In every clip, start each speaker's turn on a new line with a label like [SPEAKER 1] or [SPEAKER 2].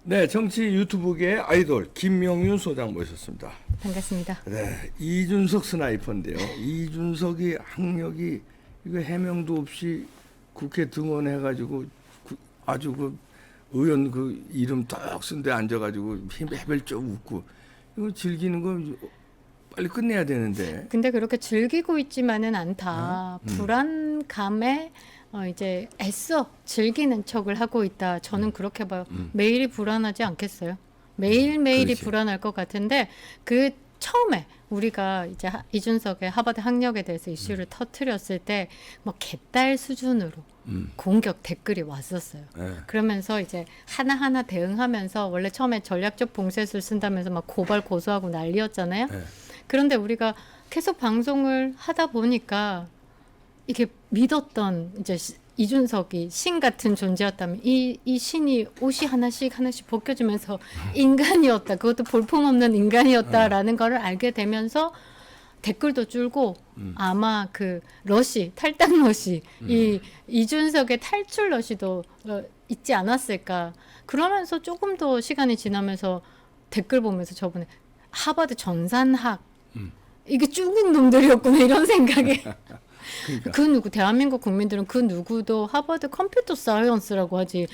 [SPEAKER 1] 네, 정치 유튜브계의 아이돌 김명윤 소장 모셨습니다.
[SPEAKER 2] 반갑습니다.
[SPEAKER 1] 네, 이준석 스나이퍼인데요. 이준석이 학력이 이거 해명도 없이 국회 등원해가지고 아주 그 의원 그 이름 딱 쓴데 앉아가지고 해별쩍 웃고 이거 즐기는 거 빨리 끝내야 되는데.
[SPEAKER 2] 근데 그렇게 즐기고 있지만은 않다. 불안감에 이제 애써 즐기는 척을 하고 있다. 저는 그렇게 봐요. 매일이 불안하지 않겠어요? 매일매일이
[SPEAKER 1] 그렇지.
[SPEAKER 2] 불안할 것 같은데 그 처음에 우리가 이제 이준석의 하버드 학력에 대해서 이슈를 터뜨렸을 때 뭐 개딸 수준으로 공격 댓글이 왔었어요.
[SPEAKER 1] 네.
[SPEAKER 2] 그러면서 이제 하나하나 대응하면서 원래 처음에 전략적 봉쇄술 쓴다면서 막 고발 고소하고 난리였잖아요.
[SPEAKER 1] 네.
[SPEAKER 2] 그런데 우리가 계속 방송을 하다 보니까 이게 믿었던 이제 이준석이 신 같은 존재였다면 이 신이 옷이 하나씩 벗겨지면서 인간이었다. 그것도 볼품없는 인간이었다라는 거를 알게 되면서 댓글도 줄고 아마 그 러시 탈당 러시 이 이준석의 탈출 러시도 있지 않았을까. 그러면서 조금 더 시간이 지나면서 댓글 보면서 저번에 하버드 전산학 이게 중국 놈들이었구나 이런 생각에
[SPEAKER 1] 그러니까.
[SPEAKER 2] 그 누구 대한민국 국민들은 그 누구도 하버드 컴퓨터 사이언스라고 하지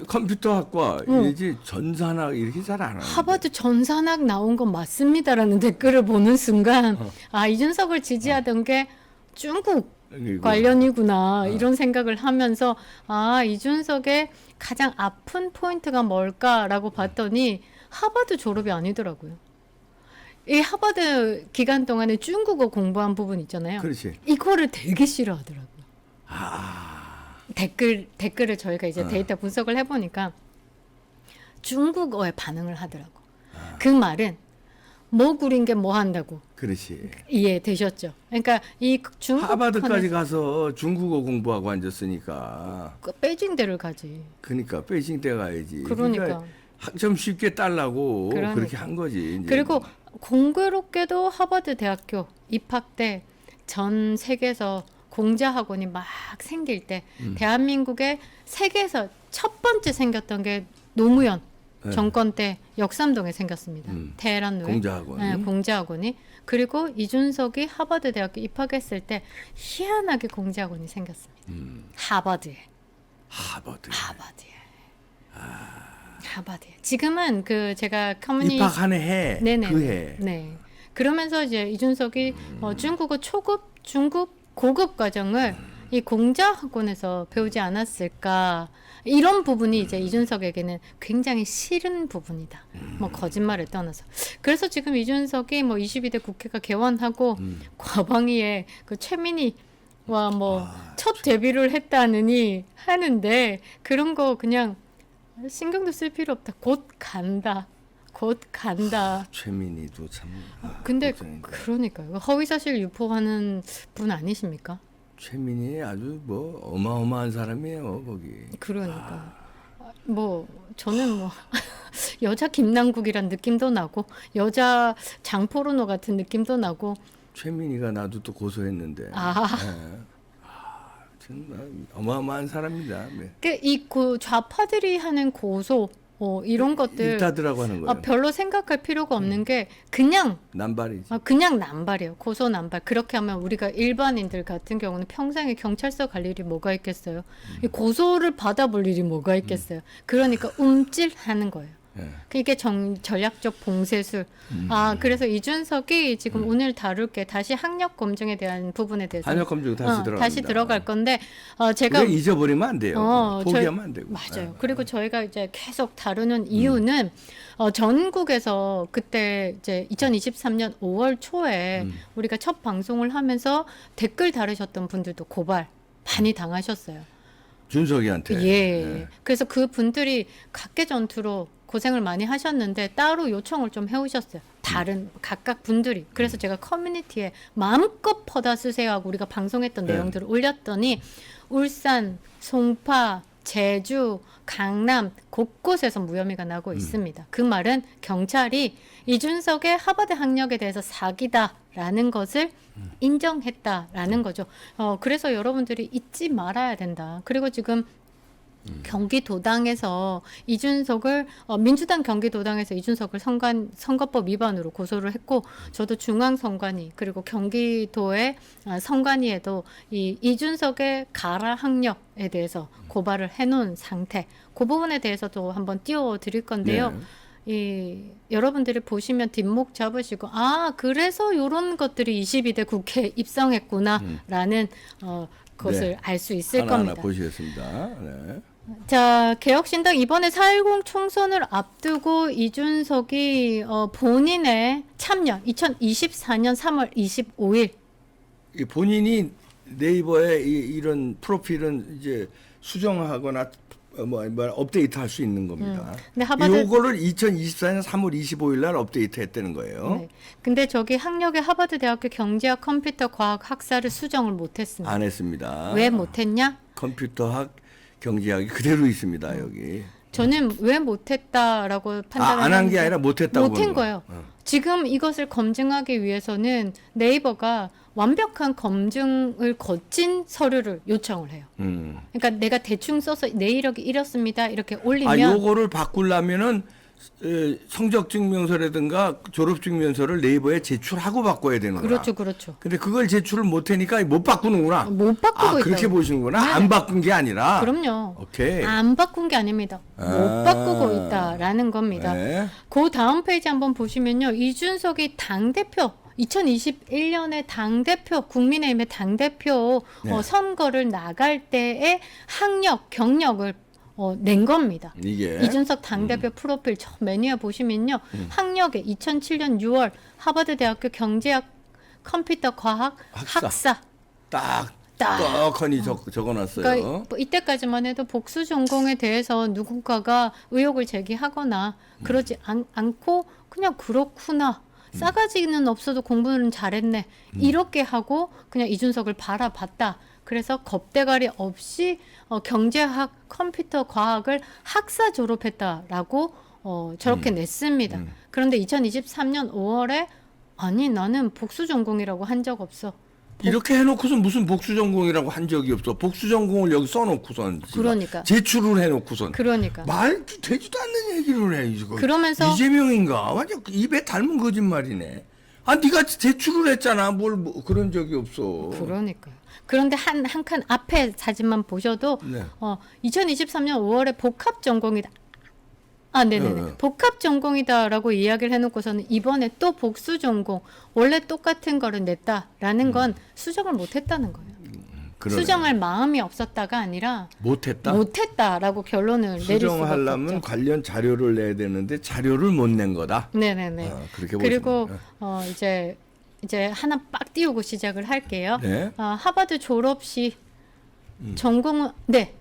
[SPEAKER 1] 컴퓨터학과 이제 전산학 이렇게 잘 안 하는데.
[SPEAKER 2] 하버드 전산학 나온 건 맞습니다라는 댓글을 보는 순간 아 이준석을 지지하던 게 중국
[SPEAKER 1] 이거.
[SPEAKER 2] 관련이구나 이런 생각을 하면서 아 이준석의 가장 아픈 포인트가 뭘까라고 봤더니 하버드 졸업이 아니더라고요. 이 하버드 기간 동안에 중국어 공부한 부분 있잖아요.
[SPEAKER 1] 그렇지.
[SPEAKER 2] 이거를 되게 싫어하더라고요.
[SPEAKER 1] 아,
[SPEAKER 2] 댓글을 저희가 이제 데이터 분석을 해보니까 중국어에 반응을 하더라고. 그 말은 뭐 구린 게 뭐 한다고
[SPEAKER 1] 그렇지.
[SPEAKER 2] 이해되셨죠? 그러니까 이 중국
[SPEAKER 1] 하버드까지 가서 중국어 공부하고 앉았으니까.
[SPEAKER 2] 베이징대를 가지.
[SPEAKER 1] 그러니까 베이징 때 가야지.
[SPEAKER 2] 그러니까.
[SPEAKER 1] 학점 쉽게 딸라고
[SPEAKER 2] 그러니까.
[SPEAKER 1] 그렇게 한 거지. 이제.
[SPEAKER 2] 그리고 공교롭게도 하버드 대학교 입학 때 전 세계에서 공자 학원이 막 생길 때 대한민국에 세계에서 첫 번째 생겼던 게 노무현
[SPEAKER 1] 네.
[SPEAKER 2] 정권 때 역삼동에 생겼습니다. 테헤란로에.
[SPEAKER 1] 공자학원.
[SPEAKER 2] 네, 공자학원이. 그리고 이준석이 하버드 대학교 입학했을 때 희한하게 공자학원이 생겼습니다. 하버드에.
[SPEAKER 1] 하버드.
[SPEAKER 2] 하버드에. 지금은 그 제가 커뮤니티
[SPEAKER 1] 입학하는 해.
[SPEAKER 2] 네네.
[SPEAKER 1] 그 해.
[SPEAKER 2] 네. 그러면서 이제 이준석이 중국어 초급, 중급, 고급 과정을 이 공자학원에서 배우지 않았을까. 이런 부분이 이제 이준석에게는 굉장히 싫은 부분이다. 뭐 거짓말을 떠나서. 그래서 지금 이준석이 뭐 22대 국회가 개원하고 과방위에 그 최민희와 뭐 첫 데뷔를 했다느니 하는데 그런 거 그냥 신경도 쓸 필요 없다. 곧 간다.
[SPEAKER 1] 최민희도 참.
[SPEAKER 2] 근데
[SPEAKER 1] 걱정인데.
[SPEAKER 2] 그러니까요. 허위사실 유포하는 분 아니십니까?
[SPEAKER 1] 최민희 아주 뭐 어마어마한 사람이에요 거기.
[SPEAKER 2] 그러니까 뭐 저는 뭐 여자 김남국이란 느낌도 나고 여자 장포르노 같은 느낌도 나고
[SPEAKER 1] 최민희가 나도 또 고소했는데. 참 어마어마한 사람입니다. 네.
[SPEAKER 2] 이 좌파들이 하는 고소 이런 것들
[SPEAKER 1] 일타들하고 하는 거예요.
[SPEAKER 2] 별로 생각할 필요가 없는 게 그냥
[SPEAKER 1] 남발이지.
[SPEAKER 2] 그냥 남발이에요. 고소 남발. 그렇게 하면 우리가 일반인들 같은 경우는 평생에 경찰서 갈 일이 뭐가 있겠어요. 이 고소를 받아볼 일이 뭐가 있겠어요. 그러니까 움찔하는 거예요.
[SPEAKER 1] 예.
[SPEAKER 2] 그게 전략적 봉쇄술. 그래서 이준석이 지금 오늘 다룰 게 다시 학력 검증에 대한 부분에 대해서
[SPEAKER 1] 한역 검증 다시 들어갑니다.
[SPEAKER 2] 다시 들어갈 건데 제가
[SPEAKER 1] 그게 잊어버리면 안 돼요. 포기하면 안 되고.
[SPEAKER 2] 맞아요. 그리고 저희가 이제 계속 다루는 이유는 전국에서 그때 이제 2023년 5월 초에 우리가 첫 방송을 하면서 댓글 다루셨던 분들도 고발 많이 당하셨어요.
[SPEAKER 1] 준석이한테.
[SPEAKER 2] 예. 그래서 그 분들이 각계 전투로 고생을 많이 하셨는데 따로 요청을 좀 해오셨어요. 다른 각각 분들이. 그래서 제가 커뮤니티에 마음껏 퍼다 쓰세요 하고 우리가 방송했던 내용들을 올렸더니 울산, 송파, 제주, 강남 곳곳에서 무혐의가 나고 있습니다. 그 말은 경찰이 이준석의 하버드 학력에 대해서 사기다라는 것을 인정했다라는 거죠. 그래서 여러분들이 잊지 말아야 된다. 그리고 지금 경기도당에서 이준석을 민주당 경기도당에서 이준석을 선거법 위반으로 고소를 했고 저도 중앙선관위 그리고 경기도의 선관위에도 이 이준석의 가라 학력에 대해서 고발을 해놓은 상태. 그 부분에 대해서도 한번 띄워드릴 건데요.
[SPEAKER 1] 네.
[SPEAKER 2] 여러분들이 보시면 뒷목 잡으시고 그래서 이런 것들이 22대 국회에 입성했구나라는 것을
[SPEAKER 1] 네.
[SPEAKER 2] 알 수 있을
[SPEAKER 1] 하나하나
[SPEAKER 2] 겁니다.
[SPEAKER 1] 보시겠습니다. 네.
[SPEAKER 2] 자, 개혁신당 이번에 4.10 총선을 앞두고 이준석이 본인의 참여 2024년 3월 25일
[SPEAKER 1] 이 본인이 네이버에 이런 프로필은 이제 수정하거나 뭐 업데이트 할 수 있는 겁니다.
[SPEAKER 2] 근데 하버드
[SPEAKER 1] 요거를 2024년 3월 25일 날 업데이트 했다는 거예요.
[SPEAKER 2] 네. 근데 저기 학력의 하버드 대학교 경제학 컴퓨터 과학 학사를 수정을 못 했습니다.
[SPEAKER 1] 안 했습니다.
[SPEAKER 2] 왜 못 했냐?
[SPEAKER 1] 컴퓨터학 경제학이 그대로 있습니다, 여기.
[SPEAKER 2] 저는 왜 못했다라고 판단을
[SPEAKER 1] 안 한 게
[SPEAKER 2] 하는데
[SPEAKER 1] 아니라 못했다고
[SPEAKER 2] 못한
[SPEAKER 1] 보는
[SPEAKER 2] 거예요. 지금 이것을 검증하기 위해서는 네이버가 완벽한 검증을 거친 서류를 요청을 해요. 그러니까 내가 대충 써서 내 이력이 이렇습니다. 이렇게 올리면
[SPEAKER 1] 요거를 바꾸려면은 성적 증명서라든가 졸업 증명서를 네이버에 제출하고 바꿔야 되는구나.
[SPEAKER 2] 그렇죠, 그렇죠.
[SPEAKER 1] 근데 그걸 제출을 못 하니까 못 바꾸는구나.
[SPEAKER 2] 못 바꾸고
[SPEAKER 1] 그렇게
[SPEAKER 2] 있다고.
[SPEAKER 1] 보시는구나.
[SPEAKER 2] 네.
[SPEAKER 1] 안 바꾼 게 아니라.
[SPEAKER 2] 그럼요.
[SPEAKER 1] 오케이.
[SPEAKER 2] 안 바꾼 게 아닙니다. 못 바꾸고 있다라는 겁니다.
[SPEAKER 1] 네.
[SPEAKER 2] 그 다음 페이지 한번 보시면요. 이준석이 당대표 2021년에 당대표 국민의힘의 당대표
[SPEAKER 1] 네.
[SPEAKER 2] 선거를 나갈 때의 학력 경력을 낸 겁니다.
[SPEAKER 1] 이게
[SPEAKER 2] 이준석 당대표 프로필 저 메뉴에 보시면요. 학력에 2007년 6월 하버드 대학교 경제학 컴퓨터 과학 학사.
[SPEAKER 1] 딱
[SPEAKER 2] 딱.
[SPEAKER 1] 떡하니 적어놨어요.
[SPEAKER 2] 그러니까 뭐 이때까지만 해도 복수 전공에 대해서 누군가가 의혹을 제기하거나 그러지 않고 그냥 그렇구나. 싸가지는 없어도 공부는 잘했네. 이렇게 하고 그냥 이준석을 바라봤다. 그래서 겁대가리 없이 경제학 컴퓨터 과학을 학사 졸업했다라고 저렇게 냈습니다. 그런데 2023년 5월에 아니 나는 복수 전공이라고 한 적 없어.
[SPEAKER 1] 이렇게 해놓고서 무슨 복수 전공이라고 한 적이 없어. 복수 전공을 여기 써놓고선 지금
[SPEAKER 2] 그러니까.
[SPEAKER 1] 제출을 해놓고선
[SPEAKER 2] 그러니까.
[SPEAKER 1] 말도 되지도 않는 얘기를 해. 이거.
[SPEAKER 2] 그러면서
[SPEAKER 1] 이재명인가 완전 입에 닮은 거짓말이네. 네가 제출을 했잖아. 뭐 그런 적이 없어.
[SPEAKER 2] 그러니까요. 그런데 한 칸 앞에 사진만 보셔도
[SPEAKER 1] 네.
[SPEAKER 2] 2023년 5월에 복합 전공이다. 네네네.
[SPEAKER 1] 네.
[SPEAKER 2] 복합 전공이다라고 이야기를 해놓고서는 이번에 또 복수 전공 원래 똑같은 거를 냈다라는 건 수정을 못했다는 거예요.
[SPEAKER 1] 그러네.
[SPEAKER 2] 수정할 마음이 없었다가 아니라
[SPEAKER 1] 못했다.
[SPEAKER 2] 못했다라고 결론을 내릴 수밖에
[SPEAKER 1] 수정하려면
[SPEAKER 2] 없죠.
[SPEAKER 1] 관련 자료를 내야 되는데 자료를 못 낸 거다.
[SPEAKER 2] 네네네.
[SPEAKER 1] 그렇게
[SPEAKER 2] 그리고
[SPEAKER 1] 보시면.
[SPEAKER 2] 이제 하나 빡 띄우고 시작을 할게요.
[SPEAKER 1] 네.
[SPEAKER 2] 하버드 졸업 시 전공은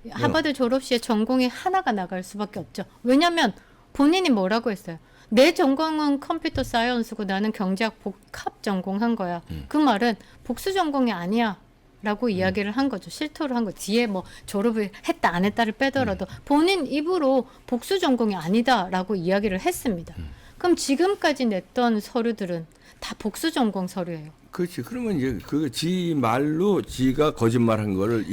[SPEAKER 2] 하버드 졸업 시에 전공이 하나가 나갈 수밖에 없죠. 왜냐하면 본인이 뭐라고 했어요. 내 전공은 컴퓨터 사이언스고 나는 경제학 복합 전공한 거야. 그 말은 복수 전공이 아니야. 라고 이야기를 한 거죠. 실토를 한 거. 뒤에 뭐 졸업을 했다 안 했다를 빼더라도 본인 입으로 복수 전공이 아니다라고 이야기를 했습니다. 그럼 지금까지 냈던 서류들은 다 복수 전공 서류예요.
[SPEAKER 1] 그렇지. 그러면 이제 지 말로 지가 거짓말한 거를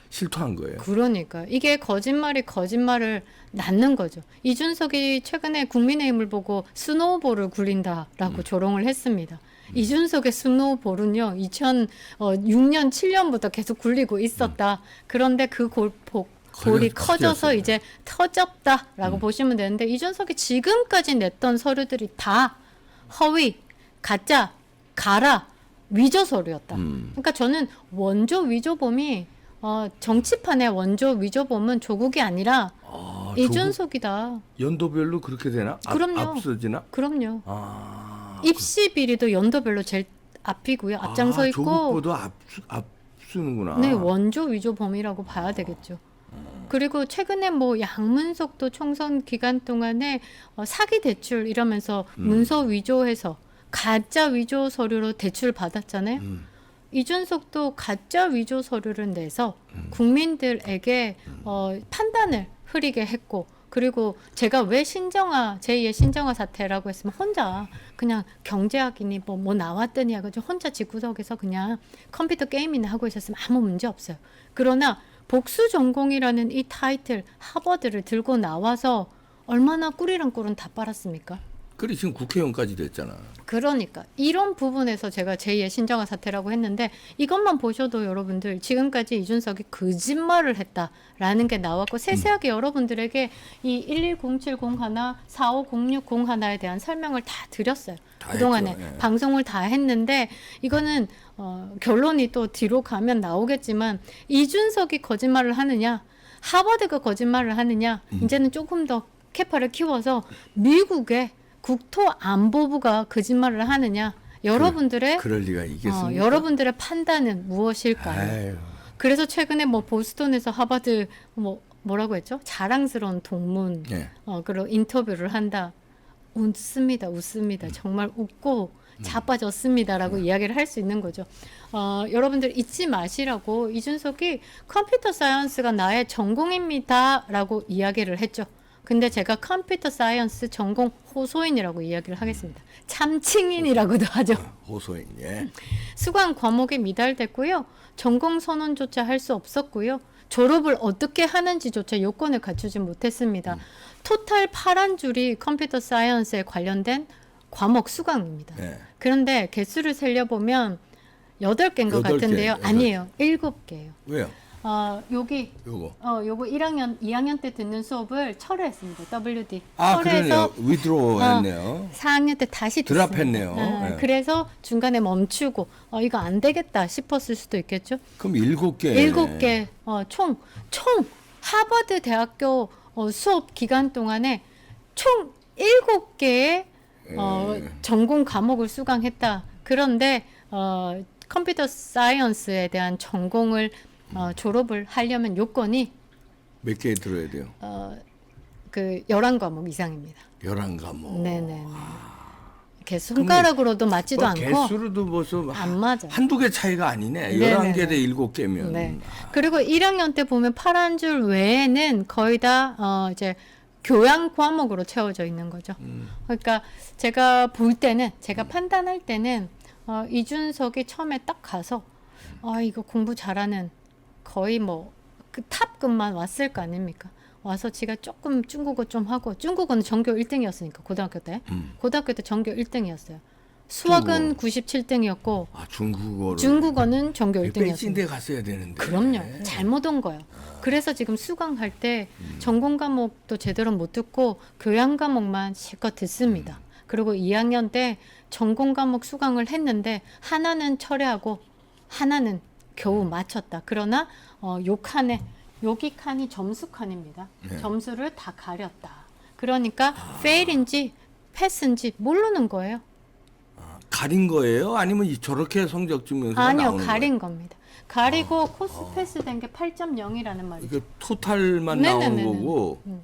[SPEAKER 1] 실토한 거예요.
[SPEAKER 2] 그러니까 이게 거짓말이 거짓말을 낳는 거죠. 이준석이 최근에 국민의힘을 보고 스노우볼을 굴린다라고 조롱을 했습니다. 이준석의 스노우볼은요 2006년 7년부터 계속 굴리고 있었다. 그런데 그 볼이 커져서
[SPEAKER 1] 커졌어요.
[SPEAKER 2] 이제 터졌다라고 보시면 되는데 이준석이 지금까지 냈던 서류들이 다 허위, 가짜, 가라, 위조 서류였다. 그러니까 저는 원조 위조범이 정치판의 원조 위조범은 조국이 아니라 이준석이다.
[SPEAKER 1] 연도별로 그렇게 되나?
[SPEAKER 2] 그럼요.
[SPEAKER 1] 앞서지나?
[SPEAKER 2] 그럼요. 입시 비리도 연도별로 제일 앞이고요. 앞장서 있고.
[SPEAKER 1] 조국보다 앞서는구나.
[SPEAKER 2] 네, 원조 위조범이라고 봐야 되겠죠. 그리고 최근에 뭐 양문석도 총선 기간 동안에 사기 대출 이러면서 문서 위조해서 가짜 위조 서류로 대출 받았잖아요. 이준석도 가짜 위조 서류를 내서 국민들에게 판단을 흐리게 했고 그리고 제가 왜 제2의 신정아 사태라고 했으면 혼자 그냥 경제학이니 뭐 나왔더니 해가지고 혼자 집구석에서 그냥 컴퓨터 게임이나 하고 있었으면 아무 문제 없어요. 그러나 복수 전공이라는 이 타이틀 하버드를 들고 나와서 얼마나 꿀이랑 꿀은 다 빨았습니까?
[SPEAKER 1] 그래 지금 국회의원까지 됐잖아.
[SPEAKER 2] 그러니까 이런 부분에서 제가 제2의 신정아 사태라고 했는데 이것만 보셔도 여러분들 지금까지 이준석이 거짓말을 했다라는 게 나왔고 세세하게 여러분들에게 이 11070 하나 45060 하나에 대한 설명을 다 드렸어요.
[SPEAKER 1] 다
[SPEAKER 2] 그동안에
[SPEAKER 1] 했죠. 예.
[SPEAKER 2] 방송을 다 했는데 이거는 결론이 또 뒤로 가면 나오겠지만 이준석이 거짓말을 하느냐 하버드가 거짓말을 하느냐 이제는 조금 더 캐파를 키워서 미국의 국토안보부가 거짓말을 하느냐 여러분들의
[SPEAKER 1] 그럴 리가 있겠습니까?
[SPEAKER 2] 여러분들의 판단은 무엇일까요?
[SPEAKER 1] 아유,
[SPEAKER 2] 그래서 최근에 뭐 보스턴에서 하버드 뭐라고 했죠? 자랑스러운 동문
[SPEAKER 1] 예.
[SPEAKER 2] 그리고 인터뷰를 한다. 웃습니다. 정말 웃고 자빠졌습니다라고 이야기를 할 수 있는 거죠. 여러분들 잊지 마시라고 이준석이 컴퓨터 사이언스가 나의 전공입니다라고 이야기를 했죠. 근데 제가 컴퓨터 사이언스 전공 호소인이라고 이야기를 하겠습니다. 참칭인이라고도 하죠.
[SPEAKER 1] 호소인. 예.
[SPEAKER 2] 수강 과목이 미달됐고요. 전공 선언조차 할 수 없었고요. 졸업을 어떻게 하는지조차 요건을 갖추지 못했습니다. 토탈 8한 줄이 컴퓨터 사이언스에 관련된 과목 수강입니다.
[SPEAKER 1] 예.
[SPEAKER 2] 그런데 개수를 세려보면 8개인 것
[SPEAKER 1] 8개,
[SPEAKER 2] 같은데요.
[SPEAKER 1] 8개.
[SPEAKER 2] 아니에요. 7개예요.
[SPEAKER 1] 왜요?
[SPEAKER 2] 여기 요거 1학년, 2학년 때 듣는 수업을 철회했습니다. WD.
[SPEAKER 1] 아
[SPEAKER 2] 철회해서
[SPEAKER 1] 그러네요. 위드로 했네요.
[SPEAKER 2] 4학년 때 다시
[SPEAKER 1] 드랍했네요.
[SPEAKER 2] 듣습니다.
[SPEAKER 1] 예.
[SPEAKER 2] 그래서 중간에 멈추고 이거 안 되겠다 싶었을 수도 있겠죠.
[SPEAKER 1] 그럼 7개.
[SPEAKER 2] 7개 총 하버드 대학교 수업 기간 동안에 총 7개의 전공 과목을 수강했다. 그런데 컴퓨터 사이언스에 대한 전공을 졸업을 하려면 요건이
[SPEAKER 1] 몇 개 들어야 돼요?
[SPEAKER 2] 그 11과목 이상입니다.
[SPEAKER 1] 11과목.
[SPEAKER 2] 네네. 이렇게 손가락으로도 맞지도
[SPEAKER 1] 뭐
[SPEAKER 2] 않고
[SPEAKER 1] 개수로도 벌써
[SPEAKER 2] 안 맞아.
[SPEAKER 1] 한두 개 차이가 아니네.
[SPEAKER 2] 네네네.
[SPEAKER 1] 11개 대 7개면.
[SPEAKER 2] 네. 그리고 1학년 때 보면 8한 줄 외에는 거의 다 이제 교양 과목으로 채워져 있는 거죠. 그러니까 제가 볼 때는 제가 판단할 때는 이준석이 처음에 딱 가서 이거 공부 잘하는 거의 뭐 그 탑급만 왔을 거 아닙니까? 와서 지가 조금 중국어 좀 하고 중국어는 전교 1등이었으니까 고등학교 때 고등학교 때 전교 1등이었어요. 수학은 97등이었고
[SPEAKER 1] 아 중국어를.
[SPEAKER 2] 중국어는 전교 1등이었어요.
[SPEAKER 1] 베이징대 갔어야 되는데.
[SPEAKER 2] 그럼요. 잘못 온 거예요. 그래서 지금 수강할 때 전공 과목도 제대로 못 듣고 교양 과목만 실컷 듣습니다. 그리고 2학년 때 전공 과목 수강을 했는데 하나는 철회하고 하나는 겨우 맞췄다. 그러나 요 칸에 여기 칸이 점수 칸입니다.
[SPEAKER 1] 네.
[SPEAKER 2] 점수를 다 가렸다. 그러니까 fail인지 패스인지 모르는 거예요.
[SPEAKER 1] 가린 거예요? 아니면 저렇게 성적 증명서가
[SPEAKER 2] 아니요,
[SPEAKER 1] 나오는
[SPEAKER 2] 가린 겁니다. 가리고 코스 패스 된 게 8.0이라는
[SPEAKER 1] 거예요?
[SPEAKER 2] 말이죠.
[SPEAKER 1] 이게 토탈만
[SPEAKER 2] 네네네네.
[SPEAKER 1] 나온 거고.
[SPEAKER 2] 음.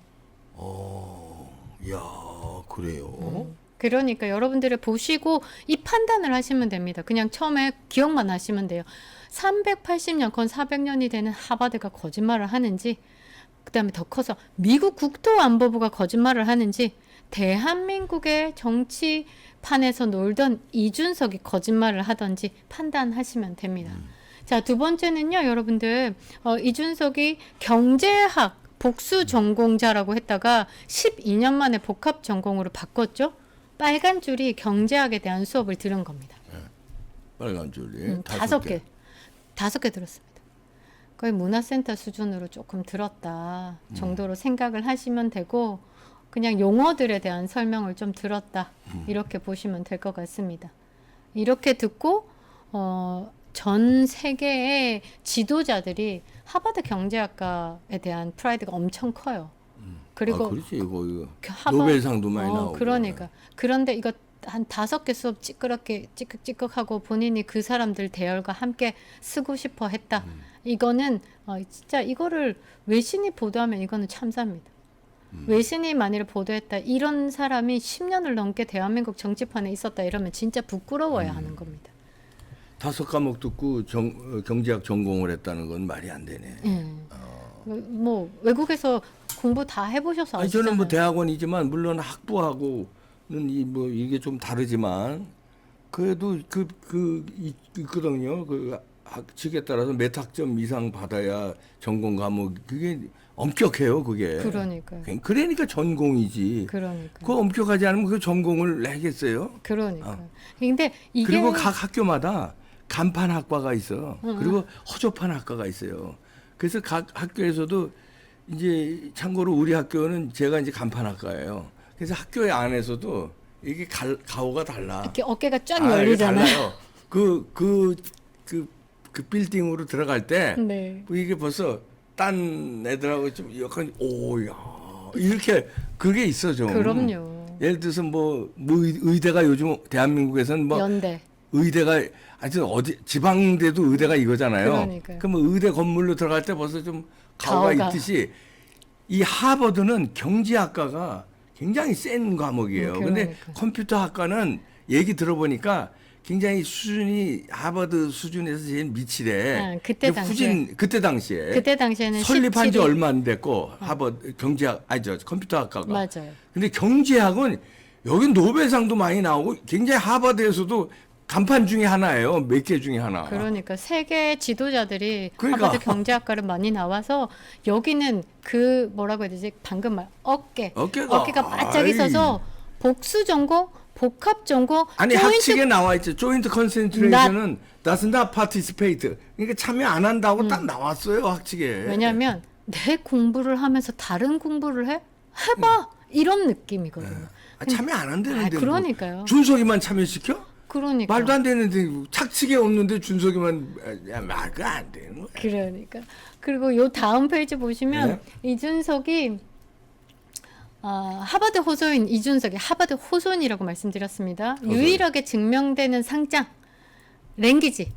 [SPEAKER 1] 야 그래요?
[SPEAKER 2] 그러니까 여러분들이 보시고 이 판단을 하시면 됩니다. 그냥 처음에 기억만 하시면 돼요. 380년, 건 400년이 되는 하버드가 거짓말을 하는지, 그다음에 더 커서 미국 국토안보부가 거짓말을 하는지, 대한민국의 정치판에서 놀던 이준석이 거짓말을 하던지 판단하시면 됩니다. 자, 두 번째는요, 여러분들 이준석이 경제학 복수 전공자라고 했다가 12년 만에 복합 전공으로 바꿨죠. 빨간 줄이 경제학에 대한 수업을 들은 겁니다.
[SPEAKER 1] 빨간 줄이
[SPEAKER 2] 5개. 5개 들었습니다. 거의 문화센터 수준으로 조금 들었다 정도로 생각을 하시면 되고 그냥 용어들에 대한 설명을 좀 들었다 이렇게 보시면 될 것 같습니다. 이렇게 듣고 전 세계의 지도자들이 하버드 경제학과에 대한 프라이드가 엄청 커요. 그리고
[SPEAKER 1] 그렇지 이거
[SPEAKER 2] 하버-
[SPEAKER 1] 노벨상도 많이 나오고.
[SPEAKER 2] 그러니까. 그런데 이거 한 5개 수업 찌끄럽게 찌끄찌끄하고 본인이 그 사람들 대열과 함께 쓰고 싶어 했다. 이거는 진짜 이거를 외신이 보도하면 이거는 참사입니다. 외신이 만일 보도했다. 이런 사람이 10년을 넘게 대한민국 정치판에 있었다 이러면 진짜 부끄러워야 하는 겁니다.
[SPEAKER 1] 5과목 듣고 경제학 전공을 했다는 건 말이 안 되네.
[SPEAKER 2] 뭐 외국에서 공부 다 해보셔서
[SPEAKER 1] 아니
[SPEAKER 2] 아시잖아요.
[SPEAKER 1] 저는 뭐 대학원이지만 물론 학부하고는 이게 좀 다르지만 그래도 있거든요. 그 학칙에 따라서 몇 학점 이상 받아야 전공 과목 그게 엄격해요, 그게.
[SPEAKER 2] 그러니까요.
[SPEAKER 1] 그러니까 전공이지.
[SPEAKER 2] 그러니까.
[SPEAKER 1] 그거 엄격하지 않으면 그 전공을 내겠어요?
[SPEAKER 2] 그러니까. 근데 이게
[SPEAKER 1] 그리고 각 학교마다 간판 학과가 있어. 그리고 허접한 학과가 있어요. 그래서 각 학교에서도 이제 참고로 우리 학교는 제가 이제 간판 학과예요. 그래서 학교 안에서도 이게 가오가 달라.
[SPEAKER 2] 이렇게 어깨가 쫙
[SPEAKER 1] 이게
[SPEAKER 2] 열리잖아요.
[SPEAKER 1] 달라요. 그 빌딩으로 들어갈 때
[SPEAKER 2] 네.
[SPEAKER 1] 이게 벌써 딴 애들하고 좀 약간 오야 이렇게 그게 있어 좀.
[SPEAKER 2] 그럼요.
[SPEAKER 1] 예를 들어서 뭐 의대가 요즘 대한민국에서는 뭐
[SPEAKER 2] 연대.
[SPEAKER 1] 의대가 아주 어디 지방대도 의대가 이거잖아요.
[SPEAKER 2] 그러니까요.
[SPEAKER 1] 그러면 의대 건물로 들어갈 때 벌써 좀 가오가
[SPEAKER 2] 가오가.
[SPEAKER 1] 있듯이 이 하버드는 경제학과가 굉장히 센 과목이에요. 근데
[SPEAKER 2] 그러니까.
[SPEAKER 1] 컴퓨터 학과는 얘기 들어보니까 굉장히 수준이 하버드 수준에서 제일 미치래.
[SPEAKER 2] 그때
[SPEAKER 1] 근데
[SPEAKER 2] 당시에.
[SPEAKER 1] 그때 당시에.
[SPEAKER 2] 그때 당시에는
[SPEAKER 1] 설립한 지
[SPEAKER 2] 17위.
[SPEAKER 1] 얼마 안 됐고 하버드 경제학 아니죠 컴퓨터 학과가.
[SPEAKER 2] 맞아요.
[SPEAKER 1] 근데 경제학은 여기 노벨상도 많이 나오고 굉장히 하버드에서도 간판 중에 하나예요. 몇 개 중에 하나.
[SPEAKER 2] 그러니까 세계 지도자들이
[SPEAKER 1] 그러니까.
[SPEAKER 2] 하버드 경제학과를 많이 나와서 여기는 그 뭐라고 해야 되지? 방금 말 어깨가 바짝
[SPEAKER 1] 아이.
[SPEAKER 2] 있어서 복수 전공, 복합 전공,
[SPEAKER 1] 아니
[SPEAKER 2] 조인트
[SPEAKER 1] 학칙에 나와 있죠. 조인트 컨센트레이션은 does not participate. 그러니까 참여 안 한다고 딱 나왔어요 학칙에.
[SPEAKER 2] 왜냐하면 내 공부를 하면서 다른 공부를 해봐 이런 느낌이거든요.
[SPEAKER 1] 참여 안 한다는데.
[SPEAKER 2] 그러니까요.
[SPEAKER 1] 뭐 준석이만 참여시켜?
[SPEAKER 2] 그러니까.
[SPEAKER 1] 말도 안 되는데 착칙에 없는데 준석이만 말도 안 되는 거야.
[SPEAKER 2] 그러니까. 그리고 요 다음 페이지 보시면 이준석이 하버드 호소인 이준석이 하버드 호소인이라고 말씀드렸습니다. 유일하게 증명되는 상장 랭귀지.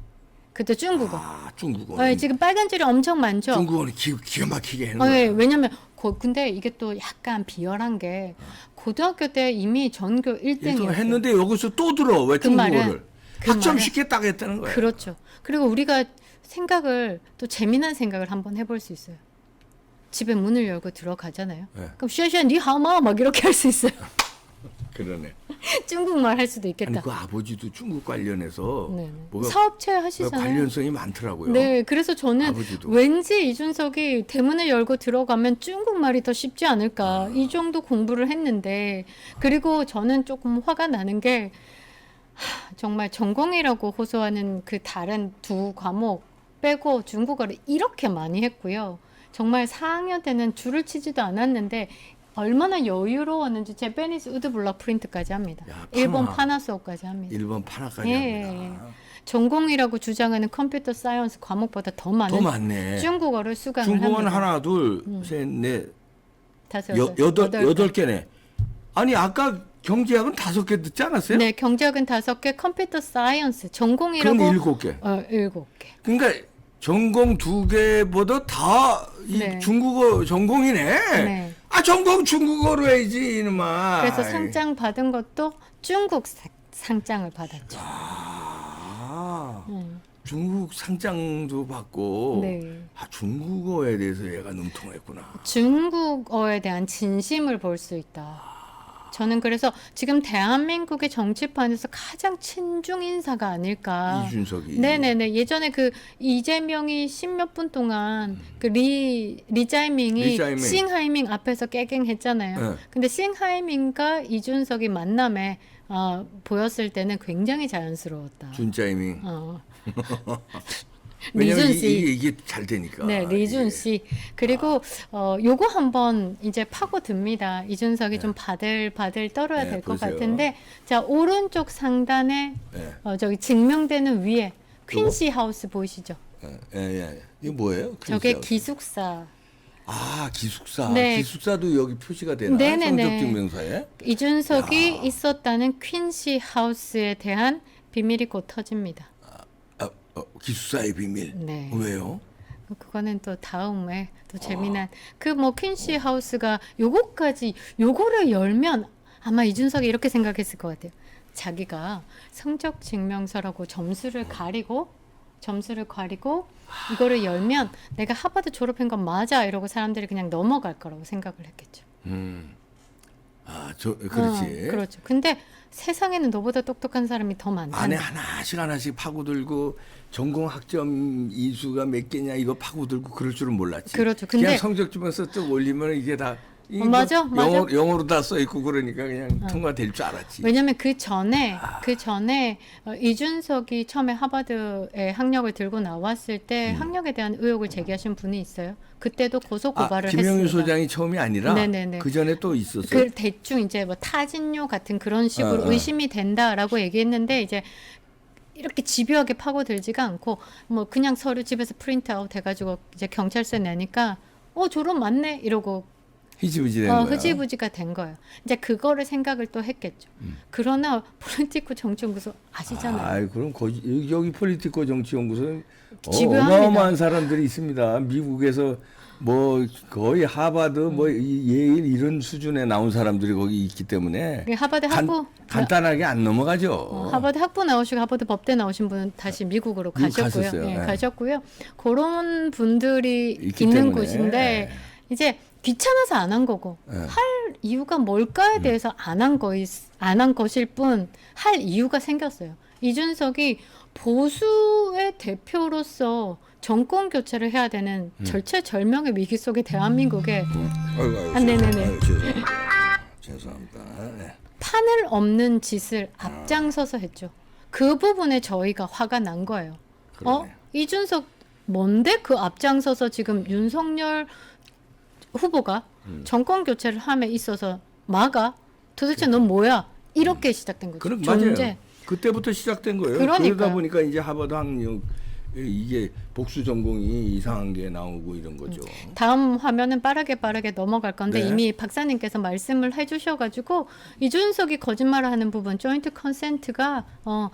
[SPEAKER 2] 그것도 중국어.
[SPEAKER 1] 중국어.
[SPEAKER 2] 지금 빨간 줄이 엄청 많죠.
[SPEAKER 1] 중국어는 기가 막히게 하는 거야.
[SPEAKER 2] 왜냐면 근데 이게 또 약간 비열한 게 고등학교 때 이미 전교 1등이었어요.
[SPEAKER 1] 했는데 여기서 또 들어 왜
[SPEAKER 2] 그 말은-
[SPEAKER 1] 중국어를
[SPEAKER 2] 그
[SPEAKER 1] 학점
[SPEAKER 2] 말은-
[SPEAKER 1] 쉽게 따겠다는 거야.
[SPEAKER 2] 그렇죠. 그리고 우리가 생각을 또 재미난 생각을 한번 해볼 수 있어요. 집에 문을 열고 들어가잖아요.
[SPEAKER 1] 네.
[SPEAKER 2] 그럼 슈샤 니하마 막 이렇게 할 수 있어요.
[SPEAKER 1] 그러네.
[SPEAKER 2] 중국말 할 수도 있겠다.
[SPEAKER 1] 아니 그 아버지도 중국 관련해서
[SPEAKER 2] 네.
[SPEAKER 1] 뭐가
[SPEAKER 2] 사업체 하시잖아요.
[SPEAKER 1] 관련성이 많더라고요.
[SPEAKER 2] 네, 그래서 저는
[SPEAKER 1] 아버지도.
[SPEAKER 2] 왠지 이준석이 대문을 열고 들어가면 중국말이 더 쉽지 않을까 이 정도 공부를 했는데 그리고 저는 조금 화가 나는 게 정말 전공이라고 호소하는 그 다른 두 과목 빼고 중국어를 이렇게 많이 했고요. 정말 4학년 때는 줄을 치지도 않았는데 얼마나 여유로웠는지 제페니스 우드 블럭 프린트까지 합니다.
[SPEAKER 1] 야,
[SPEAKER 2] 일본
[SPEAKER 1] 파나.
[SPEAKER 2] 파나소까지 합니다.
[SPEAKER 1] 일본 파나까지
[SPEAKER 2] 예,
[SPEAKER 1] 합니다.
[SPEAKER 2] 전공이라고 주장하는 컴퓨터 사이언스 과목보다 더 많은
[SPEAKER 1] 더 많네.
[SPEAKER 2] 중국어를 수강을
[SPEAKER 1] 중국어는
[SPEAKER 2] 합니다.
[SPEAKER 1] 하나, 둘, 셋, 넷,
[SPEAKER 2] 다섯,
[SPEAKER 1] 여덟 개네. 아니 아까 경제학은 5개 듣지 않았어요?
[SPEAKER 2] 네, 경제학은 5개, 컴퓨터 사이언스 전공이라고
[SPEAKER 1] 그럼 7개.
[SPEAKER 2] 7개.
[SPEAKER 1] 그러니까 전공 2개보다 다 이
[SPEAKER 2] 네.
[SPEAKER 1] 중국어 전공이네.
[SPEAKER 2] 네.
[SPEAKER 1] 전공 중국어로 해야지 이놈아.
[SPEAKER 2] 그래서 상장 받은 것도 중국 상장을 받았죠.
[SPEAKER 1] 중국 상장도 받고
[SPEAKER 2] 네.
[SPEAKER 1] 중국어에 대해서 얘가 능통했구나.
[SPEAKER 2] 중국어에 대한 진심을 볼 수 있다. 저는 그래서 지금 대한민국의 정치판에서 가장 친중 인사가 아닐까.
[SPEAKER 1] 이준석이.
[SPEAKER 2] 네네네. 예전에 그 이재명이 10몇 분 동안 그 리자이밍이 싱하이밍 앞에서 깨갱했잖아요.
[SPEAKER 1] 네.
[SPEAKER 2] 근데 싱하이밍과 이준석이 만남에 보였을 때는 굉장히 자연스러웠다.
[SPEAKER 1] 준짜이밍.
[SPEAKER 2] 리준 씨.
[SPEAKER 1] 이게 잘 되니까.
[SPEAKER 2] 네, 리준 씨. 그리고 요거 한번 이제 파고 듭니다. 이준석이 좀 바들 떨어야
[SPEAKER 1] 네,
[SPEAKER 2] 될 것
[SPEAKER 1] 보세요.
[SPEAKER 2] 같은데, 자 오른쪽 상단에
[SPEAKER 1] 네.
[SPEAKER 2] 저기 증명되는 위에 퀸시 하우스 보이시죠?
[SPEAKER 1] 예. 이거 뭐예요?
[SPEAKER 2] 저게
[SPEAKER 1] 크리스하우스.
[SPEAKER 2] 기숙사.
[SPEAKER 1] 기숙사.
[SPEAKER 2] 네.
[SPEAKER 1] 기숙사도 여기 표시가 되나?
[SPEAKER 2] 네네네.
[SPEAKER 1] 성적증명서에?
[SPEAKER 2] 이준석이 있었다는 퀸시 하우스에 대한 비밀이 곧 터집니다.
[SPEAKER 1] 기숙사의 비밀.
[SPEAKER 2] 네.
[SPEAKER 1] 왜요?
[SPEAKER 2] 그거는 또 다음에 또 재미난 그 뭐 퀸시 하우스가 요거를 열면 아마 이준석이 이렇게 생각했을 것 같아요. 자기가 성적 증명서라고 점수를 가리고 이거를 열면 내가 하버드 졸업한 건 맞아 이러고 사람들이 그냥 넘어갈 거라고 생각을 했겠죠.
[SPEAKER 1] 그렇지.
[SPEAKER 2] 그렇죠. 근데 세상에는 너보다 똑똑한 사람이 더 많다.
[SPEAKER 1] 안에 하나씩 파고들고 전공 학점 이수가 몇 개냐 이거 파고들고 그럴 줄은 몰랐지.
[SPEAKER 2] 그렇죠. 근데
[SPEAKER 1] 그냥 성적 주면서 또 올리면 이게 다 이거
[SPEAKER 2] 맞아.
[SPEAKER 1] 영어로 다 써 있고 그러니까 그냥 통과될 줄 알았지.
[SPEAKER 2] 왜냐면 그 전에 이준석이 처음에 하버드에 학력을 들고 나왔을 때 학력에 대한 의혹을 제기하신 분이 있어요. 그때도 고소 고발을
[SPEAKER 1] 김영윤
[SPEAKER 2] 했습니다.
[SPEAKER 1] 소장이 처음이 아니라
[SPEAKER 2] 네네네.
[SPEAKER 1] 그 전에 또 있었어요.
[SPEAKER 2] 그 대충 이제 뭐 타진료 같은 그런 식으로 의심이 된다라고 얘기했는데 이제 이렇게 집요하게 파고들지가 않고 뭐 그냥 서류 집에서 프린트아웃 해가지고 이제 경찰서에 내니까 졸업 맞네 이러고
[SPEAKER 1] 흐지부지 된 거야.
[SPEAKER 2] 흐지부지가 된 거예요. 이제 그거를 생각을 또 했겠죠. 그러나 폴리티코 정치연구소 아시잖아요.
[SPEAKER 1] 그럼 여기 폴리티코 정치연구소는
[SPEAKER 2] 집요합니다.
[SPEAKER 1] 어마어마한 사람들이 있습니다. 미국에서 뭐 거의 하버드 뭐 예일 이런 수준에 나온 사람들이 거기 있기 때문에
[SPEAKER 2] 하버드 학부
[SPEAKER 1] 간단하게 안 넘어가죠.
[SPEAKER 2] 하버드 학부 나오시고 하버드 법대 나오신 분은 다시 미국으로
[SPEAKER 1] 미국
[SPEAKER 2] 가셨고요.
[SPEAKER 1] 갔었어요.
[SPEAKER 2] 예,
[SPEAKER 1] 네.
[SPEAKER 2] 가셨고요. 그런 분들이
[SPEAKER 1] 있기
[SPEAKER 2] 있는
[SPEAKER 1] 때문에.
[SPEAKER 2] 곳인데 이제 귀찮아서 안 한 거고 할 이유가 뭘까에 대해서 안 한 것일 뿐 할 이유가 생겼어요. 이준석이 보수의 대표로서 정권 교체를 해야 되는 절체절명의 위기 속에 대한민국에 네네네.
[SPEAKER 1] 죄송합니다. 네.
[SPEAKER 2] 판을 없는 짓을 앞장서서 했죠. 그 부분에 저희가 화가 난 거예요.
[SPEAKER 1] 그러네.
[SPEAKER 2] 이준석 뭔데 그 앞장서서 지금 윤석열 후보가 정권 교체를 함에 있어서 막아? 도대체 넌 뭐야? 이렇게 시작된 거죠.
[SPEAKER 1] 맞아요. 그때부터 시작된 거예요.
[SPEAKER 2] 그러니까요.
[SPEAKER 1] 그러다 보니까 이제 하버드 학력 이게 복수 전공이 이상한 게 나오고 이런 거죠.
[SPEAKER 2] 다음 화면은 빠르게 넘어갈 건데
[SPEAKER 1] 네.
[SPEAKER 2] 이미 박사님께서 말씀을 해주셔가지고 이준석이 거짓말을 하는 부분 조인트 컨센트가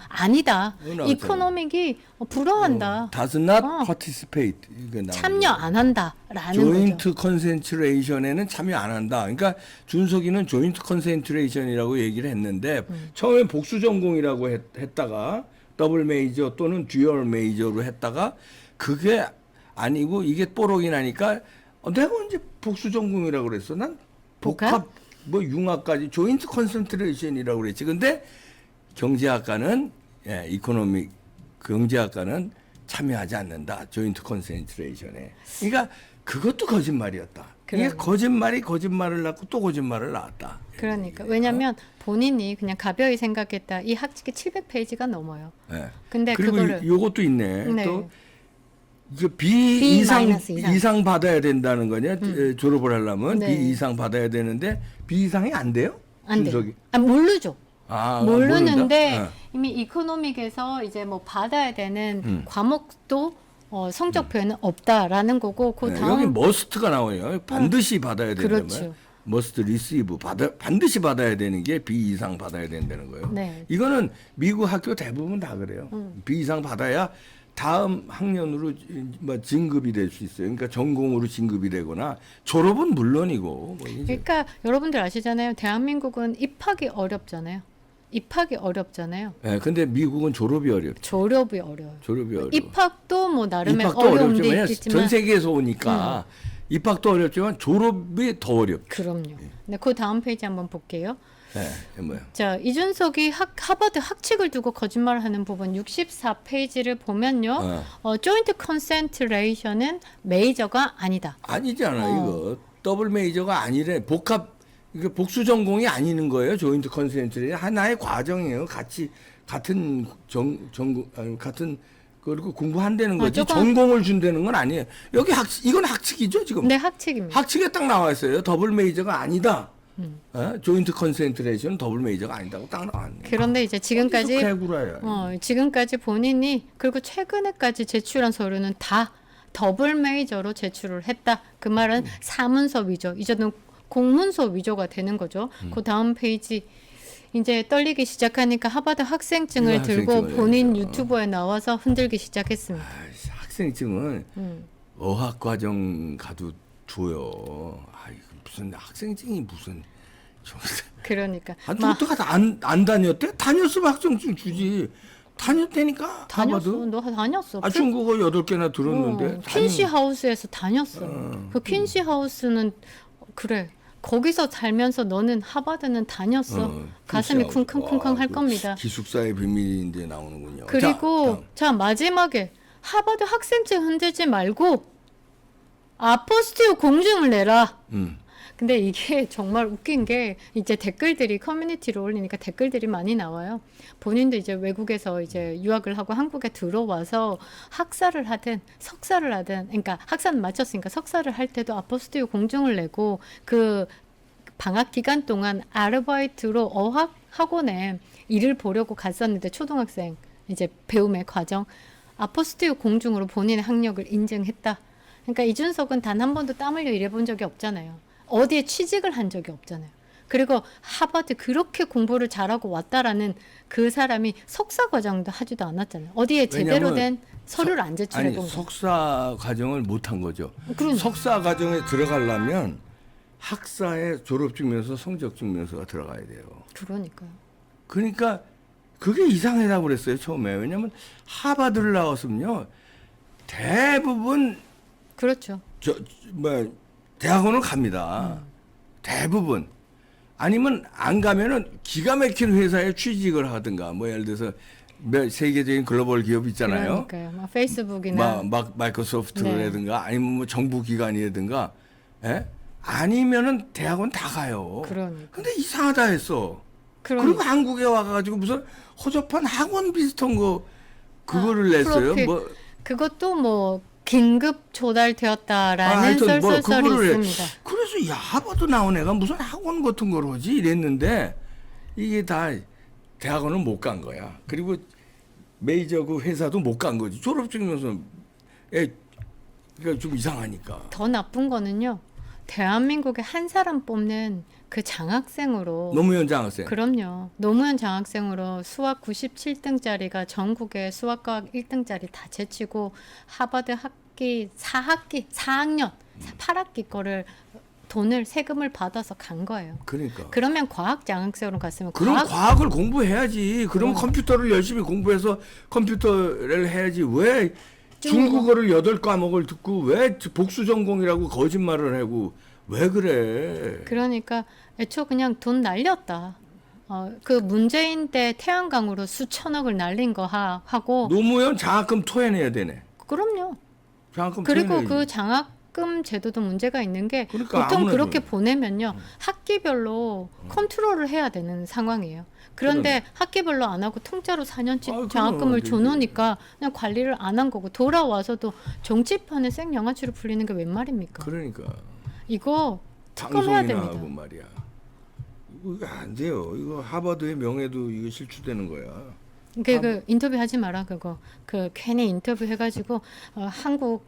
[SPEAKER 2] 아니다. 이코노믹이 불허한다.
[SPEAKER 1] Does not participate. 이게 나오는
[SPEAKER 2] 참여
[SPEAKER 1] 거예요.
[SPEAKER 2] 안 한다라는
[SPEAKER 1] 조인트
[SPEAKER 2] 거죠.
[SPEAKER 1] 컨센트레이션에는 참여 안 한다. 그러니까 준석이는 조인트 컨센트레이션이라고 얘기를 했는데 처음에 복수 전공이라고 했다가 더블 메이저 또는 듀얼 메이저로 했다가 그게 아니고 이게 뽀록이 나니까 내가 언제 복수 전공이라고 그랬어? 난 복합 뭐 융합까지 조인트 컨센트레이션이라고 그랬지. 근데 경제학과는 이코노믹 경제학과는 참여하지 않는다. 조인트 컨센트레이션에. 그러니까 그것도 거짓말이었다. 이게 거짓말을 낳고 또 거짓말을 낳았다.
[SPEAKER 2] 그러니까 왜냐하면 본인이 그냥 가벼이 생각했다. 이 학칙이 700페이지가 넘어요.
[SPEAKER 1] 네.
[SPEAKER 2] 근데
[SPEAKER 1] 그리고
[SPEAKER 2] 그거를
[SPEAKER 1] 요것도 있네.
[SPEAKER 2] 네.
[SPEAKER 1] 또 B 이상
[SPEAKER 2] 이상
[SPEAKER 1] 받아야 된다는 거냐? 졸업을 하려면
[SPEAKER 2] 네.
[SPEAKER 1] B 이상 받아야 되는데 B 이상이 안 돼요?
[SPEAKER 2] 안 돼요.
[SPEAKER 1] 준석이?
[SPEAKER 2] 모르죠. 모르는데
[SPEAKER 1] 모른다?
[SPEAKER 2] 이미 이코노믹에서 이제 뭐 받아야 되는 과목도 성적표에는 없다라는 거고 그
[SPEAKER 1] 네,
[SPEAKER 2] 다음
[SPEAKER 1] 여기 머스트가 나와요. 반드시 받아야 된다면.
[SPEAKER 2] 그렇죠.
[SPEAKER 1] 머스트 리시브 반드시 받아야 되는 게 B 이상 받아야 된다는 거예요.
[SPEAKER 2] 네.
[SPEAKER 1] 이거는 미국 학교 대부분 다 그래요. B 이상 받아야 다음 학년으로 뭐 진급이 될 수 있어요. 그러니까 전공으로 진급이 되거나 졸업은 물론이고. 뭐 이제.
[SPEAKER 2] 그러니까 여러분들 아시잖아요. 대한민국은 입학이 어렵잖아요.
[SPEAKER 1] 네, 근데 미국은 졸업이 어렵죠.
[SPEAKER 2] 졸업이 어려워요.
[SPEAKER 1] 졸업이 어려워.
[SPEAKER 2] 입학도 뭐 나름의
[SPEAKER 1] 입학도
[SPEAKER 2] 어려움도
[SPEAKER 1] 어렵지만
[SPEAKER 2] 있겠지만
[SPEAKER 1] 전 세계에서 오니까 입학도 어렵지만 졸업이 더 어렵죠.
[SPEAKER 2] 그럼요. 네, 그 다음 페이지 한번 볼게요.
[SPEAKER 1] 네, 뭐요?
[SPEAKER 2] 자, 이준석이 하버드 학칙을 두고 거짓말하는 부분 64페이지를 보면요. 조인트 컨센트레이션은 메이저가 아니다.
[SPEAKER 1] 아니잖아 이거 더블 메이저가 아니래. 이게 복수 전공이 아니는 거예요. 조인트 컨센트레이션 하나의 과정이에요. 같은 같은 그리고 공부한다는 거지. 전공을 준다는 건 아니에요. 여기 이건 학칙이죠 지금.
[SPEAKER 2] 네, 학칙입니다.
[SPEAKER 1] 학칙에 딱 나와 있어요. 더블 메이저가 아니다. 조인트 컨센트레이션 더블 메이저가 아니다고 딱 나왔네.
[SPEAKER 2] 그런데 이제 지금까지 지금까지 본인이 그리고 최근에까지 제출한 서류는 다 더블 메이저로 제출을 했다. 그 말은 사문서 위조, 이제는 공문서 위조가 되는 거죠. 그 다음 페이지 이제 떨리기 시작하니까 하버드 학생증을 들고 본인 유튜브에 나와서 흔들기 시작했습니다.
[SPEAKER 1] 학생증은 어학과정 가도 줘요. 무슨 학생증이 무슨
[SPEAKER 2] 그러니까
[SPEAKER 1] 안 다녔대? 다녔으면 학생증 주지. 다녔다니까.
[SPEAKER 2] 다녔어. 너 다녔어.
[SPEAKER 1] 중국어 8개나 들었는데.
[SPEAKER 2] 퀸시 하우스에서 다녔어. 그 퀸시 하우스는 그래. 거기서 살면서 너는 하버드는 다녔어. 가슴이
[SPEAKER 1] 글쎄요.
[SPEAKER 2] 쿵쾅쿵쾅 할
[SPEAKER 1] 그
[SPEAKER 2] 겁니다.
[SPEAKER 1] 기숙사의 비밀인데 나오는군요.
[SPEAKER 2] 그리고 자 마지막에 하버드 학생증 흔들지 말고 아포스티오 공증을 내라. 근데 이게 정말 웃긴 게 이제 댓글들이 커뮤니티로 올리니까 댓글들이 많이 나와요. 본인도 이제 외국에서 이제 유학을 하고 한국에 들어와서 학사를 하든 석사를 하든, 그러니까 학사는 마쳤으니까 석사를 할 때도 아포스티오 공증을 내고 그 방학 기간 동안 아르바이트로 어학 학원에 일을 보려고 갔었는데 초등학생 이제 배움의 과정 아포스티오 공증으로 본인의 학력을 인증했다. 그러니까 이준석은 단 한 번도 땀 흘려 일해본 적이 없잖아요. 어디에 취직을 한 적이 없잖아요. 그리고 하버드 그렇게 공부를 잘하고 왔다라는 그 사람이 석사 과정도 하지도 않았잖아요. 어디에 제대로 된 서류를 안 제출해 본 거예요.
[SPEAKER 1] 석사 과정을 못한 거죠.
[SPEAKER 2] 그러니까.
[SPEAKER 1] 석사 과정에 들어가려면 학사의 졸업증명서, 성적증명서가 들어가야 돼요.
[SPEAKER 2] 그러니까요.
[SPEAKER 1] 그러니까 그게 이상하다고 그랬어요 처음에. 왜냐하면 하버드를 나왔으면요 대부분
[SPEAKER 2] 그렇죠.
[SPEAKER 1] 대학원을 갑니다. 대부분. 아니면 안 가면은 기가 막힌 회사에 취직을 하든가 뭐 예를 들어서 세계적인 글로벌 기업 있잖아요.
[SPEAKER 2] 그러니까요. 막 페이스북이나
[SPEAKER 1] 마이크로소프트라든가 아니면 뭐 정부 기관이라든가 예? 아니면은 대학원 다 가요.
[SPEAKER 2] 그러니까.
[SPEAKER 1] 근데 이상하다 했어.
[SPEAKER 2] 그러니까.
[SPEAKER 1] 그리고 한국에 와가지고 무슨 허접한 학원 비슷한 거 그거를 냈어요.
[SPEAKER 2] 프로필.
[SPEAKER 1] 뭐
[SPEAKER 2] 그것도 뭐 긴급 조달되었다라는
[SPEAKER 1] 하여튼 뭐
[SPEAKER 2] 썰썰썰이
[SPEAKER 1] 그거를
[SPEAKER 2] 있습니다.
[SPEAKER 1] 그래서 야 하버드 나온 애가 무슨 학원 같은 걸 하지 이랬는데 이게 다 대학원은 못 간 거야. 그리고 메이저 그 회사도 못 간 거지. 졸업증명서 그러니까 좀 이상하니까.
[SPEAKER 2] 더 나쁜 거는요. 대한민국에 한 사람 뽑는 그 장학생으로
[SPEAKER 1] 노무현 장학생.
[SPEAKER 2] 그럼요. 노무현 장학생으로 수학 97등짜리가 전국에 수학과학 1등짜리 다 제치고 하버드 학기 4학년 8학기 거를 돈을 세금을 받아서 간 거예요.
[SPEAKER 1] 그러니까.
[SPEAKER 2] 그러면 과학 장학생으로 갔으면
[SPEAKER 1] 그럼 과학을 공부해야지. 그럼
[SPEAKER 2] 어.
[SPEAKER 1] 컴퓨터를 열심히 공부해서 컴퓨터를 해야지. 왜 중국어를 8과목을 듣고 왜 복수 전공이라고 거짓말을 하고 왜 그래?
[SPEAKER 2] 그러니까 애초 그냥 돈 날렸다. 그 문재인 때 태양광으로 수천억을 날린 거 하고
[SPEAKER 1] 노무현 장학금 토해내야 되네.
[SPEAKER 2] 그럼요.
[SPEAKER 1] 장학금
[SPEAKER 2] 그리고
[SPEAKER 1] 토해내야지.
[SPEAKER 2] 그 장학금 제도도 문제가 있는 게
[SPEAKER 1] 그러니까
[SPEAKER 2] 보통
[SPEAKER 1] 아무나
[SPEAKER 2] 그렇게
[SPEAKER 1] 줘요.
[SPEAKER 2] 보내면요 학기별로 컨트롤을 해야 되는 상황이에요. 그런데 학기별로 안 하고 통째로 4년치
[SPEAKER 1] 그럼
[SPEAKER 2] 장학금을
[SPEAKER 1] 되지.
[SPEAKER 2] 줘놓으니까 그냥 관리를 안 한 거고 돌아와서도 정치판에 생양아치로 풀리는 게 웬 말입니까?
[SPEAKER 1] 그러니까
[SPEAKER 2] 이거 특검해야
[SPEAKER 1] 방송이나
[SPEAKER 2] 됩니다.
[SPEAKER 1] 하고 말이야. 이거 안 돼요. 이거 하버드의 명예도 이거 실추되는 거야.
[SPEAKER 2] 그 인터뷰 하지 마라 그거. 그 괜히 인터뷰 해가지고 한국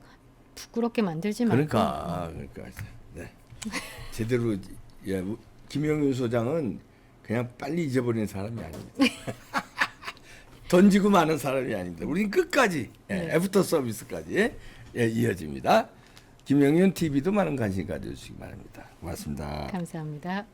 [SPEAKER 2] 부끄럽게 만들지 말고.
[SPEAKER 1] 그러니까 네. 제대로 김영윤 소장은 그냥 빨리 잊어버리는 사람이 아닙니다. 던지고 마는 사람이 아닙니다. 우리는 끝까지 애프터 서비스까지 이어집니다. 김영윤 TV도 많은 관심 가져주시기 바랍니다. 고맙습니다.
[SPEAKER 2] 감사합니다.